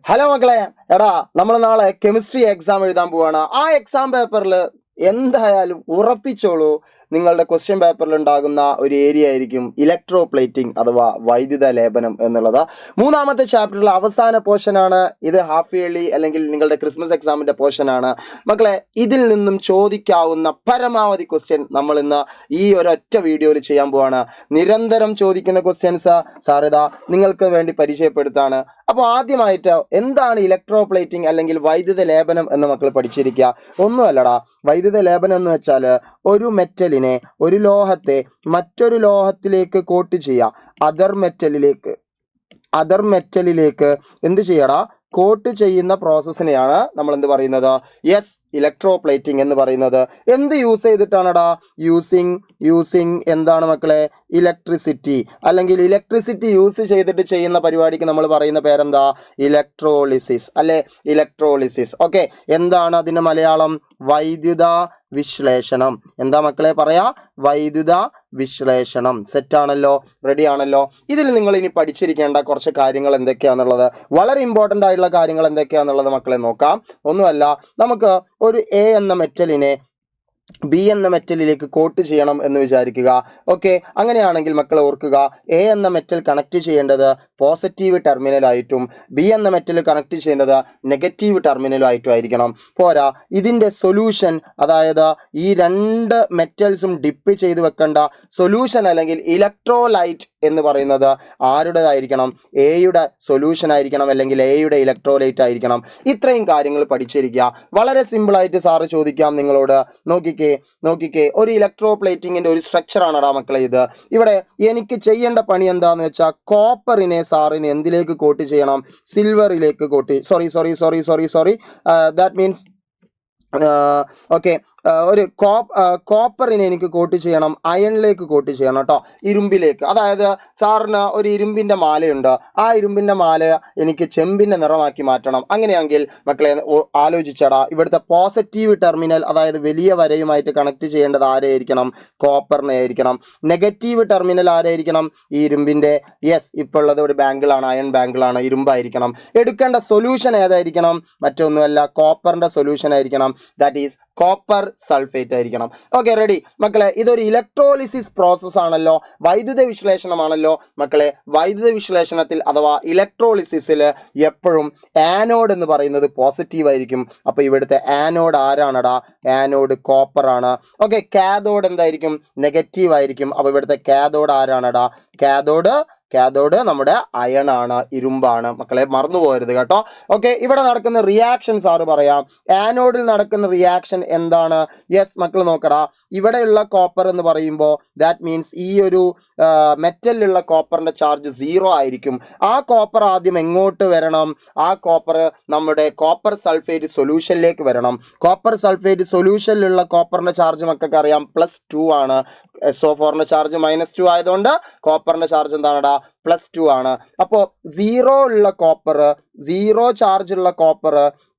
Hello മക്കളെ, എടാ നമ്മൾ നാളെ കെമിസ്ട്രി എക്സാം എഴുതാൻ പോവാണ്. ആ എക്സാം പേപ്പറിൽ എന്തായാലും ഉറപ്പിച്ചോളൂ, നിങ്ങളുടെ ക്വസ്റ്റ്യൻ പേപ്പറിൽ ഉണ്ടാകുന്ന ഒരു ഏരിയ ആയിരിക്കും ഇലക്ട്രോ പ്ലേറ്റിംഗ് അഥവാ വൈദ്യുത ലേപനം എന്നുള്ളത്. മൂന്നാമത്തെ ചാപ്റ്ററിലെ അവസാന പോർഷനാണ് ഇത്. ഹാഫ് ഇയർലി അല്ലെങ്കിൽ നിങ്ങളുടെ ക്രിസ്മസ് എക്സാമിൻ്റെ പോർഷനാണ് മക്കളെ. ഇതിൽ നിന്നും ചോദിക്കാവുന്ന പരമാവധി ക്വസ്റ്റ്യൻ നമ്മൾ ഇന്ന് ഈ ഒരൊറ്റ വീഡിയോയിൽ ചെയ്യാൻ പോവാണ്. നിരന്തരം ചോദിക്കുന്ന ക്വസ്റ്റ്യൻസ് സാറിതാ നിങ്ങൾക്ക് വേണ്ടി പരിചയപ്പെടുത്താണ്. അപ്പോൾ ആദ്യമായിട്ട് എന്താണ് ഇലക്ട്രോ പ്ലേറ്റിംഗ് അല്ലെങ്കിൽ വൈദ്യുത ലേപനം എന്ന് മക്കൾ പഠിച്ചിരിക്കുക. ഒന്നുമല്ലടാ, വൈദ്യുത ലേപനം എന്ന് വെച്ചാൽ ഒരു മെറ്റലിനെ, ഒരു ലോഹത്തെ മറ്റൊരു ലോഹത്തിലേക്ക് കോട്ട് ചെയ്യുക. അതർ മെറ്റലിലേക്ക് എന്ത് ചെയ്യടാ, കോട്ട് ചെയ്യുന്ന പ്രോസസ്സിനെയാണ് നമ്മൾ എന്ത് പറയുന്നത്? യെസ്, ഇലക്ട്രോ പ്ലേറ്റിംഗ് എന്ന് പറയുന്നത്. എന്ത് യൂസ് ചെയ്തിട്ടാണടാ? യൂസിങ് എന്താണ് മക്കളെ? ഇലക്ട്രിസിറ്റി. അല്ലെങ്കിൽ ഇലക്ട്രിസിറ്റി യൂസ് ചെയ്തിട്ട് ചെയ്യുന്ന പരിപാടിക്ക് നമ്മൾ പറയുന്ന പേരെന്താ? ഇലക്ട്രോളിസിസ് അല്ലെ? ഇലക്ട്രോളിസിസ്. ഓക്കെ, എന്താണ് അതിൻ്റെ മലയാളം? വൈദ്യുത വിശ്ലേഷണം. എന്താ മക്കളെ പറയാ? വൈദ്യുത വിശ്ലേഷണം. സെറ്റാണല്ലോ, റെഡി ആണല്ലോ. ഇതിൽ നിങ്ങൾ ഇനി പഠിച്ചിരിക്കേണ്ട കുറച്ച് കാര്യങ്ങൾ എന്തൊക്കെയാണെന്നുള്ളത്, വളരെ ഇമ്പോർട്ടൻ്റ് ആയിട്ടുള്ള കാര്യങ്ങൾ എന്തൊക്കെയാണെന്നുള്ളത് മക്കളെ നോക്കാം. ഒന്നുമല്ല, നമുക്ക് ഒരു എ എന്ന മെറ്റലിനെ ബി എന്ന മെറ്റലിലേക്ക് കോട്ട് ചെയ്യണം എന്ന് വിചാരിക്കുക. ഓക്കെ, അങ്ങനെയാണെങ്കിൽ മക്കളെ ഓർക്കുക, എ എന്ന മെറ്റൽ കണക്ട് ചെയ്യേണ്ടത് പോസിറ്റീവ് ടെർമിനലായിട്ടും ബി എന്ന മെറ്റൽ കണക്ട് ചെയ്യേണ്ടത് നെഗറ്റീവ് ടെർമിനലായിട്ടും ആയിരിക്കണം. പോരാ, ഇതിൻ്റെ സൊല്യൂഷൻ, അതായത് ഈ രണ്ട് മെറ്റൽസും ഡിപ്പ് ചെയ്ത് വെക്കേണ്ട സൊല്യൂഷൻ അല്ലെങ്കിൽ ഇലക്ട്രോലൈറ്റ് എന്ന് പറയുന്നത് ആരുടേതായിരിക്കണം? എയുടെ സൊല്യൂഷൻ ആയിരിക്കണം, അല്ലെങ്കിൽ എയുടെ ഇലക്ട്രോലൈറ്റ് ആയിരിക്കണം. ഇത്രയും കാര്യങ്ങൾ പഠിച്ചിരിക്കുക. വളരെ സിമ്പിളായിട്ട് സാറ് ചോദിക്കാം നിങ്ങളോട്. നോക്കിക്കേ, ഒരു ഇലക്ട്രോ പ്ലേറ്റിങ്ങിൻ്റെ ഒരു സ്ട്രക്ചറാണടാ മക്കളെ ഇത്. ഇവിടെ എനിക്ക് ചെയ്യേണ്ട പണി എന്താന്ന് വെച്ചാൽ, കോപ്പറിനെ സാറിന് എന്തിലേക്ക് കോട്ട് ചെയ്യണം? സിൽവറിലേക്ക് സോറി ദാറ്റ് മീൻസ് ഓക്കെ, ഒരു കോപ്പറിനെ എനിക്ക് കോട്ട് ചെയ്യണം അയണിലേക്ക് കോട്ട് ചെയ്യണം കേട്ടോ, ഇരുമ്പിലേക്ക്. അതായത് സാറിന് ഒരു ഇരുമ്പിൻ്റെ മാലയുണ്ട്, ആ ഇരുമ്പിൻ്റെ മാല എനിക്ക് ചെമ്പിൻ്റെ നിറമാക്കി മാറ്റണം. അങ്ങനെയെങ്കിൽ മക്കളെ ആലോചിച്ചടാ, ഇവിടുത്തെ പോസിറ്റീവ് ടെർമിനൽ, അതായത് വലിയ വരയുമായിട്ട് കണക്ട് ചെയ്യേണ്ടത് ആരായിരിക്കണം? കോപ്പറിനെ ആയിരിക്കണം. നെഗറ്റീവ് ടെർമിനൽ ആരായിരിക്കണം? ഈ ഇരുമ്പിൻ്റെ, യെസ്, ഇപ്പോൾ ഉള്ളത് ഒരു ബാങ്കിളാണ്, അയൺ ബാങ്കിളാണ്, ഇരുമ്പായിരിക്കണം. എടുക്കേണ്ട സൊല്യൂഷൻ ഏതായിരിക്കണം? മറ്റൊന്നുമല്ല, കോപ്പറിൻ്റെ സൊല്യൂഷൻ ആയിരിക്കണം. ദാറ്റ് ഈസ് കോപ്പർ സൾഫേറ്റ് ആയിരിക്കണം. ഓക്കെ, റെഡി മക്കളെ. ഇതൊരു ഇലക്ട്രോളിസിസ് പ്രോസസ് ആണല്ലോ, വൈദ്യുത വിശ്ലേഷണമാണല്ലോ മക്കളെ. വൈദ്യുത വിശ്ലേഷണത്തിൽ അഥവാ ഇലക്ട്രോളിസിസിൽ എപ്പോഴും ആനോഡ് എന്ന് പറയുന്നത് പോസിറ്റീവ് ആയിരിക്കും. അപ്പോൾ ഇവിടുത്തെ ആനോഡ് ആരാണടാ? ആനോഡ് കോപ്പർ ആണ്. ഓക്കെ, കാഥോഡ് എന്തായിരിക്കും? നെഗറ്റീവ് ആയിരിക്കും. അപ്പോൾ ഇവിടുത്തെ കാഥോഡ് ആരാണടാ? കാഥോഡ് നമ്മുടെ അയൺ ആണ്, ഇരുമ്പാണ്. മക്കളെ മറന്നു പോകരുത് കേട്ടോ. ഓക്കെ, ഇവിടെ നടക്കുന്ന റിയാക്ഷൻ സാറ് പറയാം. ആനോഡിൽ നടക്കുന്ന റിയാക്ഷൻ എന്താണ്? യെസ് മക്കൾ നോക്കടാ, ഇവിടെയുള്ള കോപ്പർ എന്ന് പറയുമ്പോൾ ദാറ്റ് മീൻസ് ഈ ഒരു മെറ്റലിലുള്ള കോപ്പറിൻ്റെ ചാർജ് 0 ആയിരിക്കും. ആ കോപ്പർ ആദ്യം എങ്ങോട്ട് വരണം? ആ കോപ്പർ നമ്മുടെ കോപ്പർ സൾഫേറ്റ് സൊല്യൂഷനിലേക്ക് വരണം. കോപ്പർ സൾഫേറ്റ് സൊല്യൂഷനിലുള്ള കോപ്പറിൻ്റെ ചാർജ് മക്കൾക്ക് അറിയാം, +2 ആണ്. SO4ൻ്റെ ചാർജ് -2 ആയതുകൊണ്ട് കോപ്പറിൻ്റെ ചാർജ് എന്താണടാ? +2 ആണ്. അപ്പോൾ 0 ചാർജ് ഉള്ള കോപ്പർ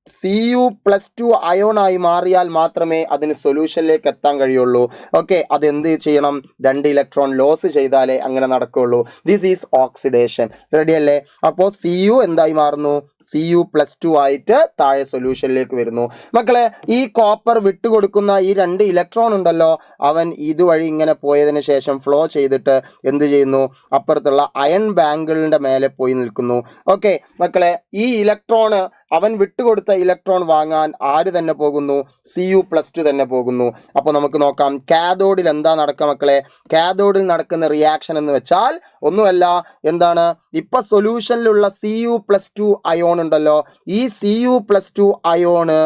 Cu+2 അയോണായി മാറിയാൽ മാത്രമേ അതിന് സൊല്യൂഷനിലേക്ക് എത്താൻ കഴിയുള്ളൂ. ഓക്കെ, അതെന്ത് ചെയ്യണം? 2 ഇലക്ട്രോൺ ലോസ് ചെയ്താലേ അങ്ങനെ നടക്കുകയുള്ളൂ. This is oxidation. റെഡി അല്ലേ? അപ്പോൾ Cu എന്തായി മാറുന്നു? Cu+2 ആയിട്ട് താഴെ സൊല്യൂഷനിലേക്ക് വരുന്നു. മക്കളെ, ഈ കോപ്പർ വിട്ടുകൊടുക്കുന്ന ഈ 2 ഇലക്ട്രോൺ ഉണ്ടല്ലോ, അവൻ ഇതുവഴി ഇങ്ങനെ പോയതിന് ശേഷം ഫ്ലോ ചെയ്തിട്ട് എന്ത് ചെയ്യുന്നു? അപ്പുറത്തുള്ള അയൺ ബാങ്കിളിൻ്റെ മേലെ പോയി നിൽക്കുന്നു. ഓക്കെ മക്കളെ, ഈ ഇലക്ട്രോണ്, അവൻ വിട്ടുകൊടുത്ത ഇലക്ട്രോൺ വാങ്ങാൻ ആര് തന്നെ പോകുന്നു? Cu+2 തന്നെ പോകുന്നു. അപ്പോൾ നമുക്ക് നോക്കാം കാഥോഡിൽ എന്താ നടക്കുക മക്കളെ. കാഥോഡിൽ നടക്കുന്ന റിയാക്ഷൻ എന്ന് വെച്ചാൽ ഒന്നുമല്ല, എന്താണ്? ഇപ്പം സൊല്യൂഷനിലുള്ള Cu+2 അയോൺ ഉണ്ടല്ലോ, ഈ Cu+2 അയോണ്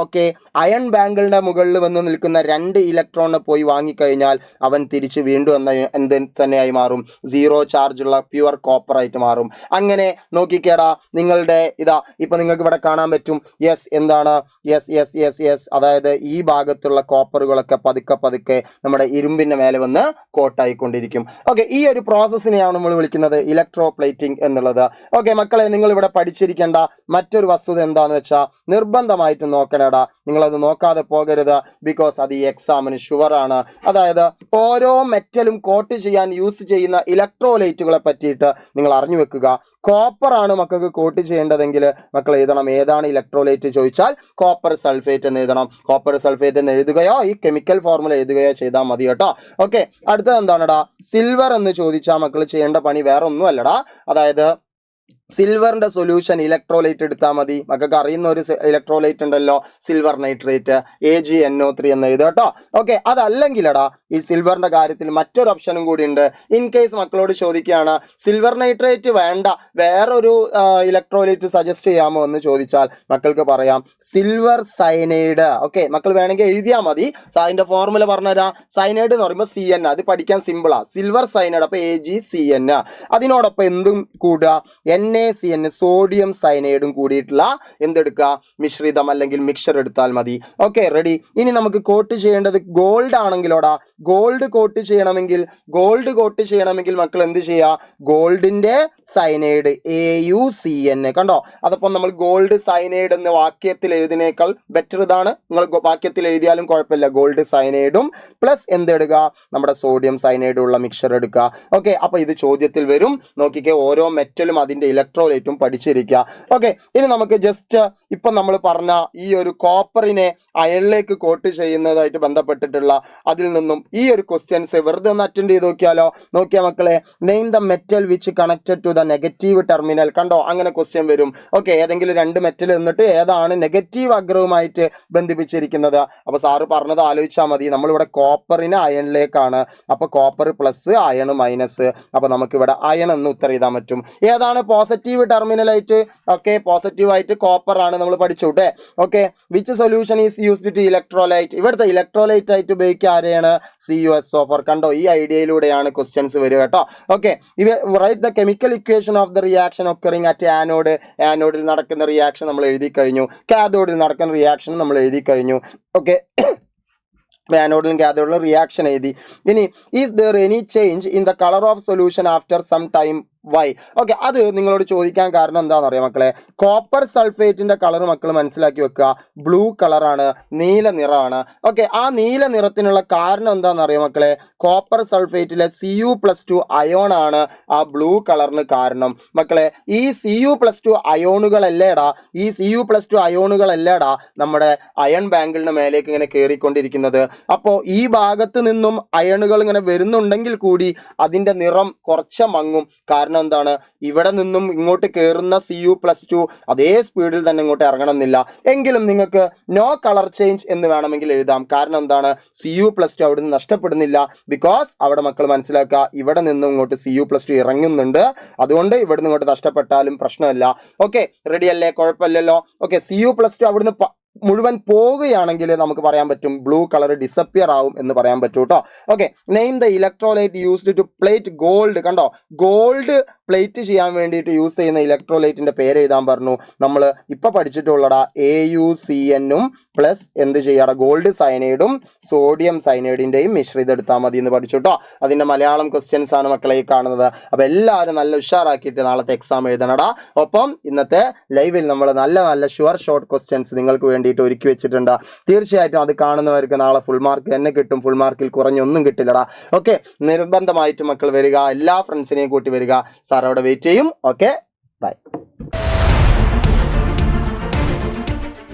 ഓക്കെ അയൺ ബാങ്കിളിൻ്റെ മുകളിൽ വന്ന് നിൽക്കുന്ന 2 ഇലക്ട്രോണിനെ പോയി വാങ്ങിക്കഴിഞ്ഞാൽ അവൻ തിരിച്ച് വീണ്ടും എന്ത് തന്നെയായി മാറും? 0 ചാർജുള്ള പ്യുവർ കോപ്പറായിട്ട് മാറും. അങ്ങനെ നോക്കിക്കേടാ, നിങ്ങളുടെ ഇതാ ഇപ്പം നിങ്ങൾക്ക് ഇവിടെ കാണാൻ പറ്റും, യെസ് എന്താണ് യെസ് യെസ് യെസ് യെസ് അതായത് ഈ ഭാഗത്തുള്ള കോപ്പറുകളൊക്കെ പതുക്കെ പതുക്കെ നമ്മുടെ ഇരുമ്പിന്റെ മേലെ വന്ന് കോട്ടായിക്കൊണ്ടിരിക്കും. ഓക്കെ, ഈ ഒരു പ്രോസസ്സിനെയാണ് നമ്മൾ വിളിക്കുന്നത് ഇലക്ട്രോപ്ലേറ്റിംഗ് എന്നുള്ളത്. ഓക്കെ മക്കളെ, നിങ്ങൾ ഇവിടെ പഠിച്ചിരിക്കേണ്ട മറ്റൊരു വസ്തുത എന്താന്ന് വെച്ചാൽ നിർബന്ധമായിട്ട് നോക്കണേടാ, നിങ്ങളത് നോക്കാതെ പോകരുത്. ബിക്കോസ് അത് ഈ എക്സാമിന് ഷുവറാണ്. അതായത് ഓരോ മെറ്റലും കോട്ട് ചെയ്യാൻ യൂസ് ചെയ്യുന്ന ഇലക്ട്രോലൈറ്റുകളെ പറ്റിയിട്ട് നിങ്ങൾ അറിഞ്ഞു വെക്കുക. കോപ്പറാണ് മക്കൾക്ക് കോട്ട് ചെയ്യേണ്ടതെങ്കിൽ മക്കൾ എഴുതണം ഏതാണ് ഇലക്ട്രോലൈറ്റ് ചോദിച്ചാൽ കോപ്പർ സൾഫേറ്റ് എന്ന് എഴുതണം. കോപ്പർ സൾഫേറ്റ് എന്ന് എഴുതുകയോ ഈ കെമിക്കൽ ഫോർമുല എഴുതുകയോ ചെയ്താൽ മതി കേട്ടോ. ഓക്കെ, അടുത്തത് എന്താണെടാ, സിൽവർ എന്ന് ചോദിച്ചാൽ മക്കൾ ചെയ്യേണ്ട പണി വേറെ ഒന്നും അല്ലടാ. അതായത് സിൽവറിന്റെ സൊല്യൂഷൻ ഇലക്ട്രോലൈറ്റ് എടുത്താൽ മതി. മക്കൾക്ക് അറിയുന്ന ഒരു ഇലക്ട്രോലൈറ്റ് ഉണ്ടല്ലോ, സിൽവർ നൈട്രേറ്റ്, AgNO3 എന്ന് എഴുതുക കേട്ടോ. ഓക്കെ, അതല്ലെങ്കിലടാ ഈ സിൽവറിന്റെ കാര്യത്തിൽ മറ്റൊരു ഓപ്ഷനും കൂടി ഉണ്ട്. ഇൻ കേസ് മക്കളോട് ചോദിക്കുകയാണ് സിൽവർ നൈട്രേറ്റ് വേണ്ട വേറൊരു ഇലക്ട്രോലൈറ്റ് സജസ്റ്റ് ചെയ്യാമോ എന്ന് ചോദിച്ചാൽ മക്കൾക്ക് പറയാം സിൽവർ സയനൈഡ്. ഓക്കെ, മക്കൾ വേണമെങ്കിൽ എഴുതിയാൽ മതി. അതിന്റെ ഫോർമുല പറഞ്ഞുതരാം. സയനൈഡ് എന്ന് പറയുമ്പോൾ CN, അത് പഠിക്കാൻ സിമ്പിളാ. സിൽവർ സയനൈഡ് അപ്പോൾ AgCN. അതിനോടൊപ്പം എന്തും കൂടുക NaCN, സോഡിയം സയനൈഡും കൂടിയിട്ടുള്ള എന്തെടുക്കുക മിശ്രിതം അല്ലെങ്കിൽ മിക്സർ എടുത്താൽ മതി. Okay ready. ഇനി നമുക്ക് കോട്ട് ചെയ്യേണ്ടത് ഗോൾഡ് ആണെങ്കിലോടാ, ഗോൾഡ് കോട്ട് ചെയ്യണമെങ്കിൽ മക്കൾ എന്ത് ചെയ്യുക, ഗോൾഡിന്റെ സയനൈഡ് AuCN കണ്ടോ. അതപ്പം നമ്മൾ ഗോൾഡ് സയനൈഡ് എന്ന് വാക്യത്തിൽ എഴുതിനേക്കാൾ ബെറ്റർ ഇതാണ്. നിങ്ങൾ വാക്യത്തിൽ എഴുതിയാലും കുഴപ്പമില്ല. ഗോൾഡ് സയനൈഡും പ്ലസ് എന്തെടുക്കുക, നമ്മുടെ സോഡിയം സയനൈഡും ഉള്ള മിക്സർ എടുക്കുക. ഓക്കെ, അപ്പോൾ ഇത് ചോദ്യത്തിൽ വരും. നോക്കിക്കേ, ഓരോ മെറ്റലും അതിന്റെ ഇലക്ട്രോലൈറ്റും പഠിച്ചിരിക്കുക. ഓക്കെ, ഇനി നമുക്ക് ജസ്റ്റ് ഇപ്പം നമ്മൾ പറഞ്ഞ ഈ ഒരു കോപ്പറിനെ അയണിലേക്ക് കോട്ട് ചെയ്യുന്നതായിട്ട് ബന്ധപ്പെട്ടിട്ടുള്ള അതിൽ നിന്നും ഈ ഒരു ക്വസ്റ്റ്യൻസ് വെറുതെ ഒന്ന് അറ്റൻഡ് ചെയ്ത് നോക്കിയാലോ. നോക്കിയാ മക്കളെ, name the metal which connected to the negative terminal. കണ്ടോ, അങ്ങനെ ക്വസ്റ്റ്യൻ വരും. ഓക്കെ, ഏതെങ്കിലും രണ്ട് മെറ്റൽ എന്നിട്ട് ഏതാണ് നെഗറ്റീവ് അഗ്രവുമായിട്ട് ബന്ധിപ്പിച്ചിരിക്കുന്നത്. അപ്പോൾ സാറ് പറഞ്ഞത് ആലോചിച്ചാൽ മതി. നമ്മളിവിടെ കോപ്പറിന് അയണിലേക്കാണ്. അപ്പോൾ കോപ്പർ പ്ലസ് അയൺ മൈനസ്. അപ്പോൾ നമുക്കിവിടെ അയൺ എന്ന് ഉത്തരം എഴുതാൻ പറ്റും. ഏതാണ് പോസിറ്റീവ് ടെർമിനലായിട്ട്? ഓക്കെ, പോസിറ്റീവായിട്ട് കോപ്പർ ആണ് നമ്മൾ പഠിച്ചോട്ടെ. Okay, which solution is used to electrolyte? ഇവിടുത്തെ ഇലക്ട്രോലൈറ്റ് ആയിട്ട് ഉപയോഗിക്കുക ആരെയാണ്? CuSO4. കണ്ടോ, ഈ ഐഡിയയിലൂടെയാണ് ക്വസ്റ്റ്യൻസ് വരിക കേട്ടോ. Okay, write the chemical equation of the reaction occurring at anode. ആനോഡിൽ നടക്കുന്ന റിയാക്ഷൻ നമ്മൾ എഴുതി കഴിഞ്ഞു. കാഥോഡിൽ നടക്കുന്ന റിയാക്ഷൻ നമ്മൾ എഴുതി കഴിഞ്ഞു. ഓക്കെ, ആനോഡിലും കാഥോഡിലും റിയാക്ഷൻ എഴുതി. ഇനി is there any change in the colour of solution after some time? Why? Okay, അത് നിങ്ങളോട് ചോദിക്കാൻ കാരണം എന്താണെന്ന് അറിയാം മക്കളെ. കോപ്പർ സൾഫേറ്റിന്റെ കളർ മക്കൾ മനസ്സിലാക്കി വെക്കുക. ബ്ലൂ കളറാണ്, നീല നിറമാണ്. ഓക്കെ, ആ നീല നിറത്തിനുള്ള കാരണം എന്താണെന്ന് അറിയാം മക്കളെ. കോപ്പർ സൾഫേറ്റിലെ Cu+2 അയോൺ ആണ് ആ ബ്ലൂ കളറിന് കാരണം. മക്കളെ, ഈ Cu+2 അയോണുകളല്ലേടാ നമ്മുടെ അയൺ ബാങ്കിളിന് മേലേക്ക് ഇങ്ങനെ കയറിക്കൊണ്ടിരിക്കുന്നത്. അപ്പോൾ ഈ ഭാഗത്ത് നിന്നും അയണുകൾ ഇങ്ങനെ വരുന്നുണ്ടെങ്കിൽ കൂടി അതിൻ്റെ നിറം കുറച്ച് മങ്ങും. കാരണം എന്താണ്, ഇവിടെ നിന്നും ഇങ്ങോട്ട് കയറുന്ന Cu+2 അതേ സ്പീഡിൽ തന്നെ ഇങ്ങോട്ട് ഇറങ്ങണമെന്നില്ല. എങ്കിലും നിങ്ങൾക്ക് നോ കളർ ചേഞ്ച് എന്ന് വേണമെങ്കിൽ എഴുതാം. കാരണം എന്താണ്, Cu+2 അവിടെ നിന്ന് നഷ്ടപ്പെടുന്നില്ല. ബിക്കോസ് അവിടെ മക്കൾ മനസ്സിലാക്കുക, ഇവിടെ നിന്നും ഇങ്ങോട്ട് Cu+2 ഇറങ്ങുന്നുണ്ട്. അതുകൊണ്ട് ഇവിടെ നിന്ന് ഇങ്ങോട്ട് നഷ്ടപ്പെട്ടാലും പ്രശ്നമില്ല. ഓക്കെ, റെഡി അല്ലേ? കുഴപ്പമില്ലല്ലോ. ഓക്കെ, Cu+2 അവിടുന്ന് മുഴുവൻ പോവുകയാണെങ്കിൽ നമുക്ക് പറയാൻ പറ്റും ബ്ലൂ കളർ ഡിസപ്പിയർ ആവും എന്ന് പറയാൻ പറ്റും കേട്ടോ. Okay, name the electrolyte used to plate gold. കണ്ടോ, ഗോൾഡ് പ്ലേറ്റ് ചെയ്യാൻ വേണ്ടിയിട്ട് യൂസ് ചെയ്യുന്ന ഇലക്ട്രോലൈറ്റിന്റെ പേര് എഴുതാൻ പറഞ്ഞു. നമ്മൾ ഇപ്പൊ പഠിച്ചിട്ടുള്ളടാ AuCN പ്ലസ് എന്ത് ചെയ്യാടാ, ഗോൾഡ് സയനൈഡും സോഡിയം സയനൈഡിന്റെയും മിശ്രിതം എടുത്താൽ മതി എന്ന് പഠിച്ചു കേട്ടോ. അതിന്റെ മലയാളം ക്വസ്റ്റ്യൻസ് ആണ് മക്കളെ ഈ കാണുന്നത്. അപ്പൊ എല്ലാവരും നല്ല ഉഷാറാക്കിയിട്ട് നാളത്തെ എക്സാം എഴുതണടാ. ഒപ്പം ഇന്നത്തെ ലൈവിൽ നമ്മൾ നല്ല നല്ല ഷുവർ ഷോർട്ട് ക്വസ്റ്റ്യൻസ് നിങ്ങൾക്ക് വേണ്ടിയിട്ട് ഒരുക്കി വെച്ചിട്ടുണ്ട്. തീർച്ചയായിട്ടും അത് കാണുന്നവർക്ക് നാളെ ഫുൾ മാർക്ക് തന്നെ കിട്ടും. ഫുൾ മാർക്കിൽ കുറഞ്ഞൊന്നും കിട്ടില്ലടാ. ഓക്കെ, നിർബന്ധമായിട്ട് മക്കൾ വരിക, എല്ലാ ഫ്രണ്ട്സിനെയും കൂട്ടി വരിക. സാർ അവിടെ വെയിറ്റ് ചെയ്യും. Okay, by.